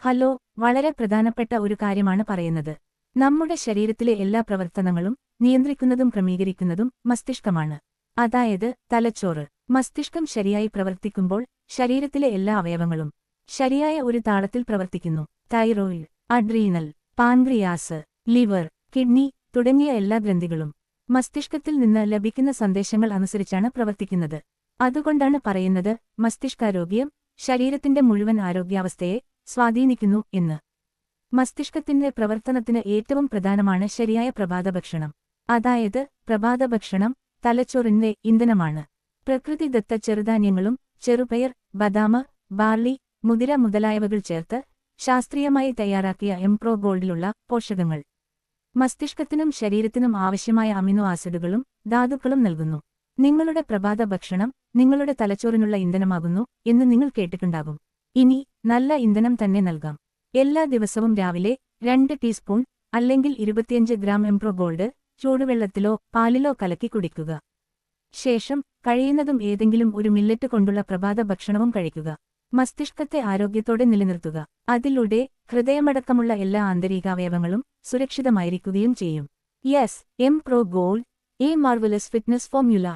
Hello, വളരെ പ്രധാനപ്പെട്ട ഒരു കാര്യമാണ് പറയുന്നത്. നമ്മുടെ ശരീരത്തിലെ എല്ലാ പ്രവർത്തനങ്ങളും നിയന്ത്രിക്കുന്നതും ക്രമീകരിക്കുന്നതും മസ്തിഷ്കമാണ്. അതായത് തലച്ചോറ്. മസ്തിഷ്കം ശരിയായി പ്രവർത്തിക്കുമ്പോൾ ശരീരത്തിലെ എല്ലാ അവയവങ്ങളും ശരിയായ ഒരു താളത്തിൽ പ്രവർത്തിക്കുന്നു. Thyroid, adrenal, pancreas, liver, kidney തുടങ്ങിയ എല്ലാ ഗ്രന്ഥികളും മസ്തിഷ്കത്തിൽ നിന്ന് ലഭിക്കുന്ന സന്ദേശങ്ങൾ അനുസരിച്ചാണ് പ്രവർത്തിക്കുന്നത്. അതുകൊണ്ടാണ് പറയുന്നത് മസ്തിഷ്കാരോഗ്യം ശരീരത്തിന്റെ മുഴുവൻ ആരോഗ്യാവസ്ഥയെ സ്വാധീനിക്കുന്നു എന്ന്. മസ്തിഷ്കത്തിന്റെ പ്രവർത്തനത്തിന് ഏറ്റവും പ്രധാനമാണ് ശരിയായ പ്രഭാതഭക്ഷണം. അതായത് പ്രഭാതഭക്ഷണം തലച്ചോറിന്റെ ഇന്ധനമാണ്. പ്രകൃതിദത്ത ചെറുധാന്യങ്ങളും ചെറുപയർ, ബദാം, ബാർലി, മുതിര മുതലായവകൾ ചേർത്ത് ശാസ്ത്രീയമായി തയ്യാറാക്കിയ എംപ്രോ ഗോൾഡിലുള്ള പോഷകങ്ങൾ മസ്തിഷ്കത്തിനും ശരീരത്തിനും ആവശ്യമായ അമിനോ ആസിഡുകളും ധാതുക്കളും നൽകുന്നു. നിങ്ങളുടെ പ്രഭാത ഭക്ഷണം നിങ്ങളുടെ തലച്ചോറിനുള്ള ഇന്ധനമാകുന്നു എന്ന് നിങ്ങൾ കേട്ടിട്ടുണ്ടാകും. ഇനി നല്ല ഇന്ധനം തന്നെ നൽകാം. എല്ലാ ദിവസവും രാവിലെ 2 ടീസ്പൂൺ അല്ലെങ്കിൽ 25 ഗ്രാം എംപ്രോ ഗോൾഡ് ചൂടുവെള്ളത്തിലോ പാലിലോ കലക്കി കുടിക്കുക. ശേഷം കഴിയുന്നതും ഏതെങ്കിലും ഒരു മില്ലറ്റ് കൊണ്ടുള്ള പ്രഭാത ഭക്ഷണവും കഴിക്കുക. മസ്തിഷ്കത്തെ ആരോഗ്യത്തോടെ നിലനിർത്തുക. അതിലൂടെ ഹൃദയമടക്കമുള്ള എല്ലാ ആന്തരികാവയവങ്ങളും സുരക്ഷിതമായിരിക്കുകയും ചെയ്യും. Yes, emperor gold, A marvellous fitness formula.